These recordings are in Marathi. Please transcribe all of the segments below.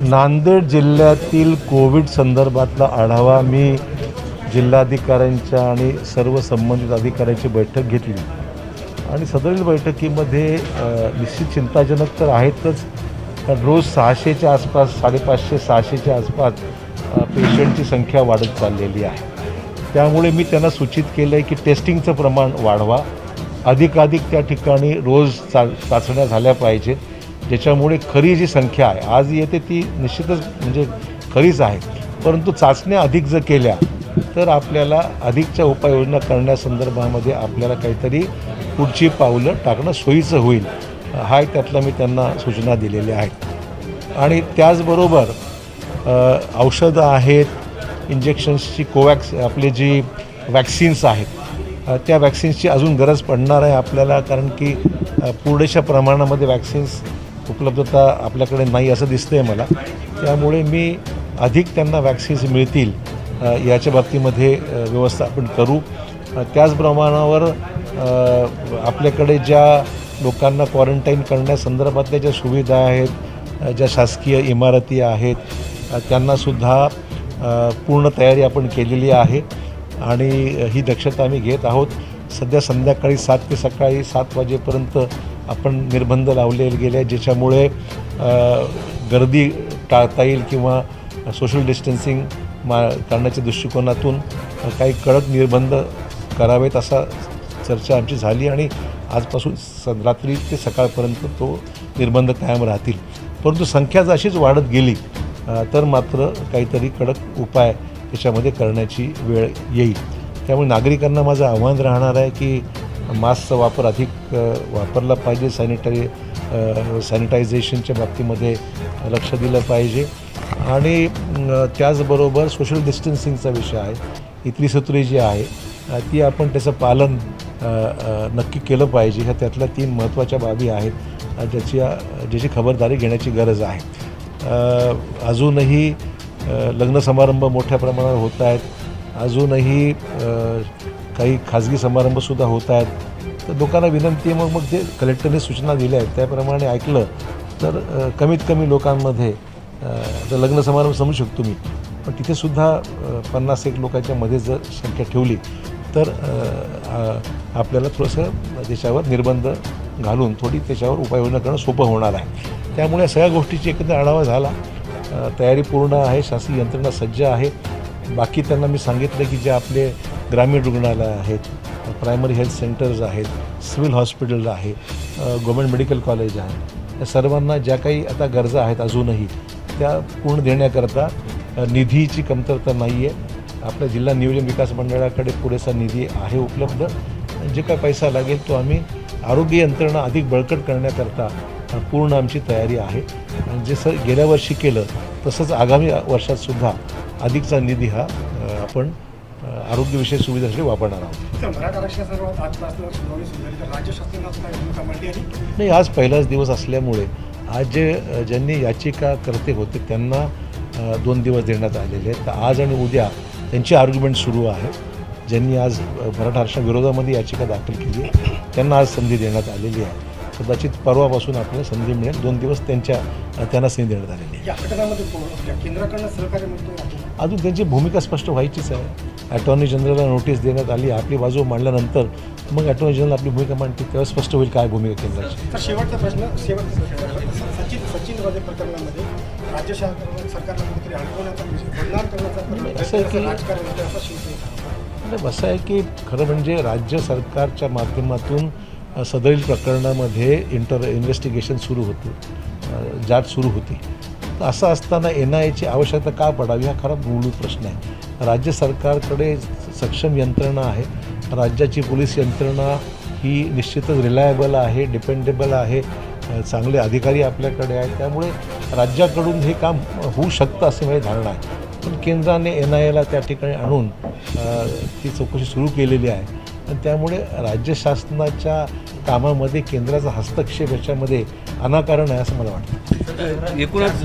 नांदेड जिल्ह्यातील कोविड संदर्भातला आढावा मी जिल्हाधिकाऱ्यांच्या आणि सर्व संबंधित अधिकाऱ्यांची बैठक घेतली आणि सदरील बैठकीमध्ये निश्चित चिंताजनक तर आहेतच, कारण रोज 600च्या आसपास 550-600च्या आसपास पेशंटची संख्या वाढत चाललेली आहे. त्यामुळे मी त्यांना सूचित केलं आहे की टेस्टिंगचं प्रमाण वाढवा, अधिकाधिक त्या ठिकाणी रोज चाचण्या झाल्या पाहिजेत, ज्याच्यामुळे खरी जी संख्या आहे आज येते ती निश्चितच म्हणजे खरीच आहे, परंतु चाचण्या अधिक जर केल्या तर आपल्याला अधिकच्या उपाययोजना करण्यासंदर्भामध्ये आपल्याला काहीतरी पुढची पावलं टाकणं सोयीचं होईल. हा त्यातला मी त्यांना सूचना दिलेल्या आहेत. आणि त्याचबरोबर औषधं आहेत, इंजेक्शन्सची आपली जी वॅक्सिन्स आहेत त्या वॅक्सिन्सची अजून गरज पडणार आहे आपल्याला, कारण की पुरेशा प्रमाणामध्ये वॅक्सिन्स उपलब्धता आपल्याकडे नाही असं दिसतं आहे मला. त्यामुळे मी अधिक त्यांना वॅक्सिन्स मिळतील याच्या बाबतीमध्ये व्यवस्था आपण करू. त्याच प्रमाणावर आपल्याकडे ज्या लोकांना क्वारंटाईन करण्यासंदर्भातल्या ज्या सुविधा आहेत, ज्या शासकीय इमारती आहेत, त्यांनासुद्धा पूर्ण तयारी आपण केलेली आहे आणि ही दक्षता आम्ही घेत आहोत. सध्या संध्याकाळी 7 ते सकाळी 7 वाजेपर्यंत आपण निर्बंध लावले गेले, ज्याच्यामुळे गर्दी टाळता येईल किंवा सोशल डिस्टन्सिंग करण्याच्या दृष्टिकोनातून काही कडक निर्बंध करावेत असा चर्चा आमची झाली आणि आजपासून रात्री ते सकाळपर्यंत तो निर्बंध कायम राहतील. परंतु संख्या जर अशीच वाढत गेली तर मात्र काहीतरी कडक उपाय त्याच्यामध्ये करण्याची वेळ येईल. त्यामुळे नागरिकांना माझं आव्हान राहणार आहे की मास्कचा वापर अधिक वापरला पाहिजे, सॅनिटायझेशनच्या बाबतीमध्ये लक्ष दिलं पाहिजे आणि त्याचबरोबर सोशल डिस्टन्सिंगचा विषय आहे, इथली सत्रे जी आहे ती आपण त्याचं पालन नक्की केलं पाहिजे. ह्या त्यातल्या 3 महत्त्वाच्या बाबी आहेत ज्याची खबरदारी घेण्याची गरज आहे. अजूनही लग्न समारंभ मोठ्या प्रमाणावर होत आहेत, अजूनही काही खाजगी समारंभसुद्धा होत आहेत. तर लोकांना विनंती आहे मग ते कलेक्टरने सूचना दिल्या आहेत त्याप्रमाणे ऐकलं तर कमीत कमी लोकांमध्ये आता लग्न समारंभ समजू शकतो मी, पण तिथेसुद्धा 50-1 लोकांच्या मध्ये जर संख्या ठेवली तर आपल्याला थोडंसं त्याच्यावर निर्बंध घालून थोडी त्याच्यावर उपाययोजना करणं सोपं होणार आहे. त्यामुळे या सगळ्या गोष्टीची एकंदर आढावा झाला. तयारी पूर्ण आहे, शासकीय यंत्रणा सज्ज आहे. बाकी त्यांना मी सांगितलं की जे आपले ग्रामीण रुग्णालय आहेत, प्रायमरी हेल्थ सेंटर्स आहेत, सिव्हिल हॉस्पिटल आहे, गव्हर्मेंट मेडिकल कॉलेज आहे, या सर्वांना ज्या काही आता गरजा आहेत अजूनही त्या पूर्ण देण्याकरता निधीची कमतरता नाही आहे. आपल्या जिल्हा नियोजन विकास मंडळाकडे पुरेसा निधी आहे उपलब्ध. जे काय पैसा लागेल तो आम्ही आरोग्य यंत्रणा अधिक बळकट करण्याकरता पूर्ण आमची तयारी आहे आणि जे गेल्या वर्षी केलं तसंच आगामी वर्षातसुद्धा अधिकचा निधी हा आपण आरोग्यविषयक सुविधासाठी वापरणार आहोत. नाही, आज पहिलाच दिवस असल्यामुळे आज ज्यांनी याचिकाकर्ते होते त्यांना 2 दिवस देण्यात आलेले आहेत. तर आज आणि उद्या त्यांची आर्ग्युमेंट सुरू आहे. ज्यांनी आज मराठा आरक्षणाविरोधामध्ये याचिका दाखल केली आहे त्यांना आज संधी देण्यात आलेली आहे. कदाचित परवापासून आपल्याला संधी मिळेल. 2 दिवस त्यांना संधी देण्यात आलेली आहे. अजून त्यांची भूमिका स्पष्ट व्हायचीच आहे. अटॉर्नी जनरलला नोटीस देण्यात आली, आपली बाजू मांडल्यानंतर मग अटॉर्नी जनरल आपली भूमिका मांडते तेव्हा स्पष्ट होईल काय भूमिका केंद्राची. शेवटचा प्रश्न सचिन वाजे प्रकरणामध्ये राज्य सरकारला कुठेतरी अडकवण्याचा बदनाम करण्याचा असं आहे की राजकारण असं आहे की खरं म्हणजे राज्य सरकारच्या माध्यमातून सदरील प्रकरणामध्ये इन्व्हेस्टिगेशन सुरू होतं, जांच सुरू होती. तर असं असताना NIAची आवश्यकता का पडावी हा खरा मूलभूत प्रश्न आहे. राज्य सरकारकडे सक्षम यंत्रणा आहे. राज्याची पोलीस यंत्रणा ही निश्चितच रिलायबल आहे, डिपेंडेबल आहे, चांगले अधिकारी आपल्याकडे आहेत. त्यामुळे राज्याकडून हे काम होऊ शकतं असे माझी धारणा आहे. पण केंद्राने NIAला त्या ठिकाणी आणून ती चौकशी सुरू केलेली आहे आणि त्यामुळे राज्य शासनाच्या कामामध्ये केंद्राचा हस्तक्षेप याच्यामध्ये अनाकारण आहे असं मला वाटतं. एकूणच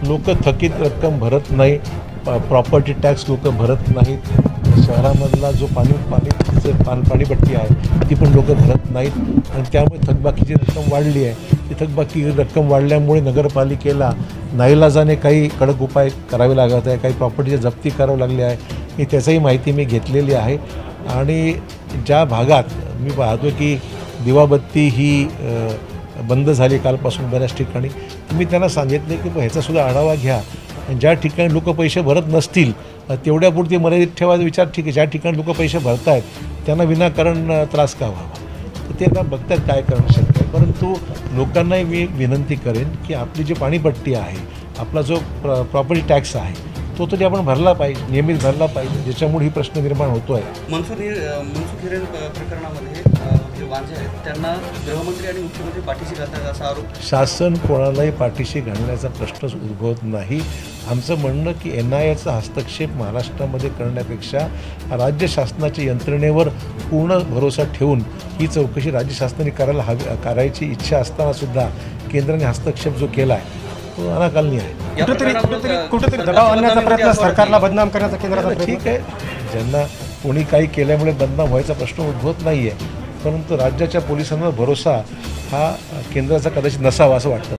लोक थकीत रक्कम भरत नाही, प्रॉपर्टी टॅक्स लोक भरत नाहीत, शहरामधला जो पाणीपट्टी आहे ती पण लोक भरत नाहीत आणि त्यामुळे थकबाकीची रक्कम वाढली आहे. ती थकबाकी रक्कम वाढल्यामुळे नगरपालिकेला नाईलाजाने काही कडक उपाय करावे लागत आहे, काही प्रॉपर्टीची जप्ती करावी लागली आहे. मी त्याचाही माहिती मी घेतलेली आहे. आणि ज्या भागात मी पाहतो की दिवाबत्ती ही बंद झाली कालपासून बऱ्याच ठिकाणी, मी त्यांना सांगितले की ह्याचासुद्धा आढावा घ्या. ज्या ठिकाणी लोक पैसे भरत नसतील तेवढ्यापुरती मर्यादित ठेवायचा विचार ठीक आहे. ज्या ठिकाणी लोक पैसे भरत आहेत त्यांना विनाकारण त्रास का व्हावा, तर ते आता बघतात काय करणं शक्य आहे. परंतु लोकांनाही मी एक विनंती करेन की आपली जी पाणीपट्टी आहे, आपला जो प्रॉपर्टी टॅक्स आहे तो तरी आपण भरला पाहिजे, नियमित भरला पाहिजे, ज्याच्यामुळे ही प्रश्न निर्माण होतो आहे. मनसुख हिरेन प्रकरणामध्ये जे वांझे आहेत त्यांना गृहमंत्री आणि मुख्यमंत्री पाठीशी घालतात असा आरोप. शासन कोणालाही पाठीशी घालण्याचा प्रश्नच उद्भवत नाही. आमचं म्हणणं की NIAचा हस्तक्षेप महाराष्ट्रामध्ये करण्यापेक्षा राज्य शासनाच्या यंत्रणेवर पूर्ण भरोसा ठेवून ही चौकशी राज्य शासनाने करायची इच्छा असतानासुद्धा केंद्राने हस्तक्षेप जो केला आहे तो अनाकालनीय आहे. कुठेतरी दबाव आणण्याचा प्रयत्न, सरकारला बदनाम करण्याचा केंद्राचा प्रयत्न. ठीक आहे, ज्यांना कोणी काही केल्यामुळे बदनाम व्हायचा प्रश्न उद्भवत नाही आहे, परंतु राज्याच्या पोलिसांवर भरोसा हा केंद्राचा कदाचित नसावा असं वाटतं.